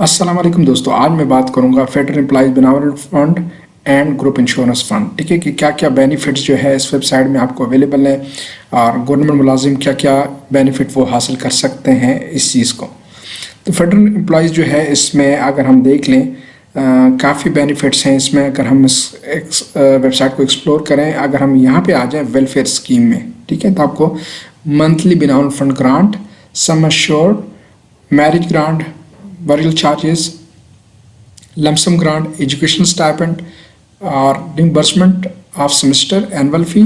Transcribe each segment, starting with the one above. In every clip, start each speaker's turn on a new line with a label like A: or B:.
A: अस्सलाम वालेकुम दोस्तों, आज मैं बात करूंगा federal employees benefit fund and group insurance fund. ठीक है कि क्या क्या बेनिफिट्स जो है इस वेबसाइट में आपको अवेलेबल है और गवर्नमेंट मुलाजिम क्या क्या बेनिफिट वो हासिल कर सकते हैं इस चीज़ को। तो फेडरल एम्प्लॉयज़ जो है इसमें अगर हम देख लें काफ़ी बेनिफिट्स हैं इसमें। अगर हम इस वेबसाइट को एक्सप्लोर करें, अगर हम यहाँ पे आ जाएँ वेलफेयर स्कीम में, ठीक है, तो आपको monthly benefit fund grant, sum assured, marriage grant, burial charges, lump sum grant, educational stipend or reimbursement of semester, annual fee,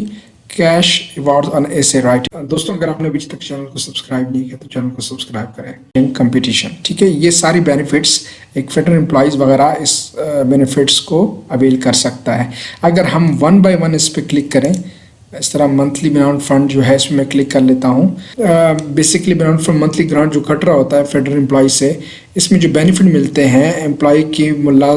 A: cash award on ऐसे राइट। दोस्तों, अगर आपने अभी तक चैनल को सब्सक्राइब नहीं किया तो चैनल को सब्सक्राइब करें। कंपटीशन, ठीक है, ये सारी बेनिफिट्स एक फेडरल एम्प्लॉयज़ वगैरह इस बेनिफिट्स को अवेल कर सकता है। अगर हम वन बाय वन इस पर क्लिक करें, इस तरह मंथली बेनिफिट फंड जो है इसमें मैं क्लिक कर लेता हूँ। Basically benefit fund monthly grant जो कट रहा होता है फेडरल एम्प्लॉय से, इसमें जो बेनिफिट मिलते हैं एम्प्लॉय की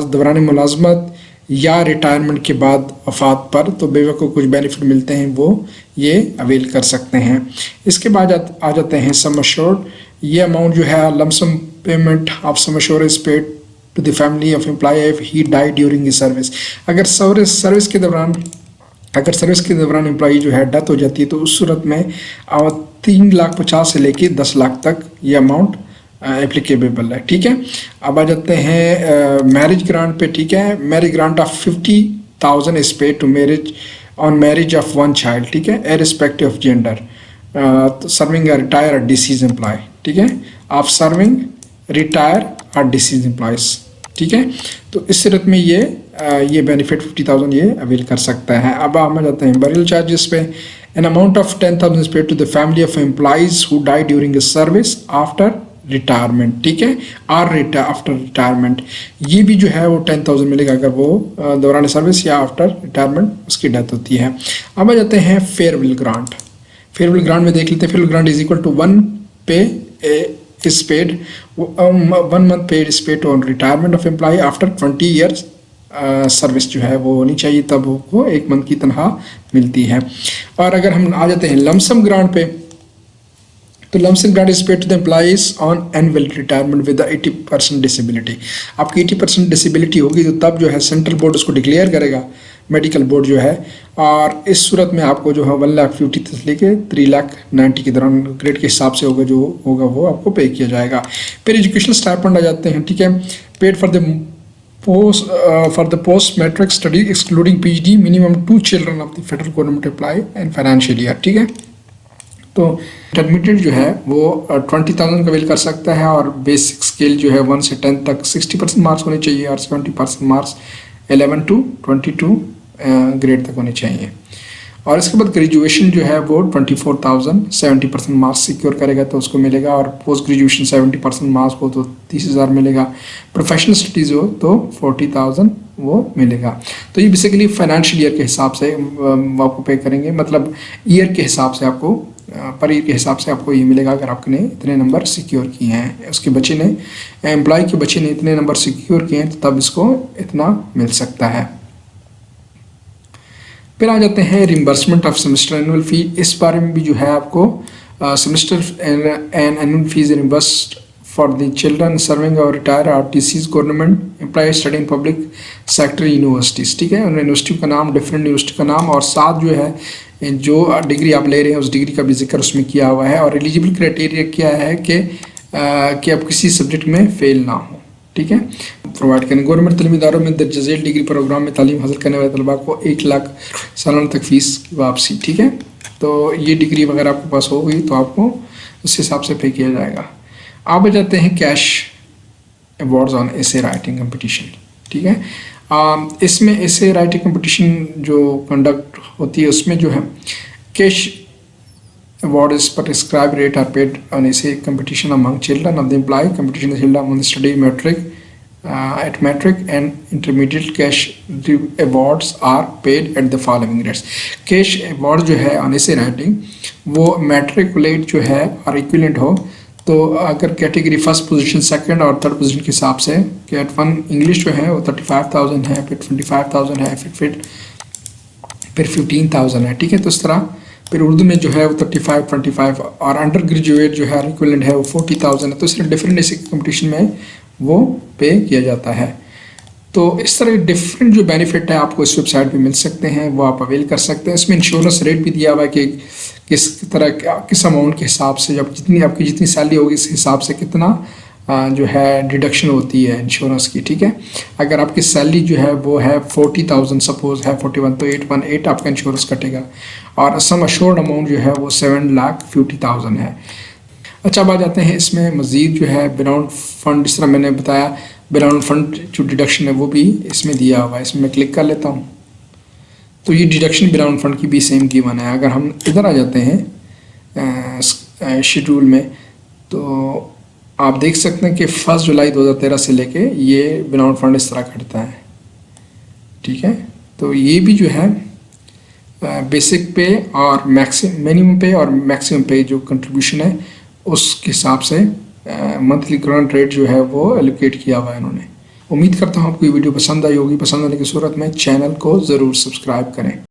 A: दौरान मुलाजमत या रिटायरमेंट के बाद वफात पर, तो बेवा को कुछ बेनिफिट मिलते हैं वो ये अवेल कर सकते हैं। इसके बाद आ जाते हैं सम एश्योर्ड। ये अमाउंट जो है lump sum payment of sum assured is paid to the family of employ if he die during service. अगर सर्विस के दौरान एम्प्लॉई जो है डेथ हो जाती है तो उस सूरत में 3,50,000 से लेके 10 लाख तक ये अमाउंट एप्लीकेबल है। ठीक है, अब आ जाते हैं मैरिज ग्रांट पे। ठीक है, marriage grant of 50,000 is paid to marriage of one child. ठीक है, irrespective of gender, serving retire और डिसीज एम्प्लॉय। ठीक है, ऑफ सर्विंग रिटायर और डिसीज एम्प्लॉयज। ठीक है, तो इस सूरत में ये बेनिफिट 50,000 ये अवेल कर सकता है। अब हम आ जाते हैं बरियल चार्जेस पे। An amount of 10,000 is paid to the family of employees who die during a service after retirement. ठीक है, और आफ्टर रिटायरमेंट ये भी जो है वो 10,000 मिलेगा अगर वो दौरान सर्विस या आफ्टर रिटायरमेंट उसकी डेथ होती है। अब आ जाते हैं फेयरवेल ग्रांट। फेयरवेल ग्रांट में देख लेते हैं। Farewell grant is equal to 1 pay is paid 1 month paid is paid on retirement of employee after 20 years service जो है वो होनी चाहिए, तब वो 1 मंथ की तनख्वाह मिलती है। और अगर हम आ जाते हैं लमसम ग्रांट पे, तो lump sum grant is paid to the employees on annual retirement with 80% disability. आपकी 80% डिसेबिलिटी होगी तो तब जो है सेंट्रल बोर्ड उसको डिक्लेयर करेगा, मेडिकल बोर्ड जो है, और इस सूरत में आपको जो है 1,50,000 से लेके 3,90,000 के दौरान ग्रेड के हिसाब से जो होगा वो आपको पे किया जाएगा। फिर एजुकेशनल स्टाइपेंड आ जाते हैं। ठीक है, paid for the post matric study excluding PhD minimum 2 children of the federal government employ and financial year. ठीक है, तो इंटरमीडिएट जो है वो 20,000 का अवेल कर सकता है, और बेसिक स्केल जो है 1 से 10 तक 60% मार्क्स होने चाहिए और 70% मार्क्स 11 to 22 ग्रेड तक होने चाहिए। और इसके बाद ग्रेजुएशन जो है वो 24,000 70% मार्क्स सिक्योर करेगा तो उसको मिलेगा, और पोस्ट ग्रेजुएशन 70% मार्क्स हो तो 30,000 मिलेगा। प्रोफेशनल स्टडीज़ हो तो 40,000 वो मिलेगा। तो ये बेसिकली फाइनेंशियल ईयर के हिसाब से आपको पे करेंगे, मतलब ईयर के हिसाब से आपको पर ईयर के हिसाब से आपको ये मिलेगा अगर आपने इतने नंबर सिक्योर किए हैं, उसके बच्चे ने एम्प्लॉय के बच्चे ने इतने नंबर सिक्योर किए हैं तो तब इसको इतना मिल सकता है। फिर आ जाते हैं reimbursement of semester annual fee. इस बारे में भी जो है आपको semester and annual fees reimbursed for the children serving और रिटायर और deceased government employ study in public sector universities. ठीक है, उन यूनिवर्सिटी का नाम, डिफरेंट यूनिवर्सिटी का नाम, और साथ जो है जो डिग्री आप ले रहे हैं उस डिग्री का भी जिक्र उसमें किया हुआ है, और एलिजिबल क्राइटेरिया क्या है कि आप किसी सब्जेक्ट में फेल ना हो। ठीक है, प्रोवाइड करें। गवर्नमेंट तलीमी इदारों में दर्ज झेल डिग्री प्रोग्राम में तालीम हासिल करने वाले तलबा को 1 लाख सालाना तक फीस की वापसी। ठीक है, तो ये डिग्री वगैरह आपके पास हो गई तो आपको उस हिसाब से पे किया जाएगा। आप जाते हैं cash awards on essay writing competition. ठीक है, इसमें एसे राइटिंग कंपटीशन जो कंडक्ट होती है उसमें जो है cash award is prescribed rate are paid on essay competition among children of the employee. Competition is held among the study metric at metric and intermediate cash awards are paid at the following rates. Cash award जो है on essay writing वो matriculate जो है और equivalent हो, तो अगर category first position, second और थर्ड पोजीशन के हिसाब से कैट 1 इंग्लिश जो है वो 35,000 है, फिर 25,000 है, फिर 15,000 है। ठीक है, तो इस तरह फिर उर्दू में जो है वो 35, 25 और अंडर ग्रेजुएट जो है इक्विवेलेंट है वो 40,000 है। तो इसलिए डिफरेंट ऐसे कंपटीशन में वो पे किया जाता है। तो इस तरह डिफरेंट जो बेनिफिट है आपको इस वेबसाइट पे मिल सकते हैं, वो आप अवेल कर सकते हैं। इसमें इंश्योरेंस रेट भी दिया हुआ है कि किस तरह किस अमाउंट के हिसाब से, जब जितनी आपकी जितनी सैलरी होगी इस हिसाब से कितना जो है डिडक्शन होती है इंश्योरेंस की, ठीक है। अगर आपकी सैलरी जो है वो है 40,000 सपोज है 41, तो 818 आपका इंश्योरेंस कटेगा, और सम अश्योर्ड अमाउंट जो है वो 7,50,000 है। अच्छा, अब आ जाते हैं इसमें मज़ीद जो है बिनाउंड फंड, जिस तरह मैंने बताया बिनाउंड फंड जो डिडक्शन है वो भी इसमें दिया हुआ है। इसमें मैं क्लिक कर लेता हूँ तो ये डिडक्शन बिनाउंड फंड की भी सेम गिवन है। अगर हम इधर आ जाते हैं शेड्यूल में, तो आप देख सकते हैं कि 1 जुलाई 2013 से लेके ये बिनाउंड फंड इस तरह कटता है, ठीक है। तो ये भी जो है बेसिक पे और मिनिमम पे और मैक्सिमम पे जो कंट्रीब्यूशन है उसके हिसाब से मंथली करंट रेट जो है वो एलोकेट किया हुआ है इन्होंने। उम्मीद करता हूँ आपको ये वीडियो पसंद आई होगी। पसंद आने की सूरत में चैनल को ज़रूर सब्सक्राइब करें।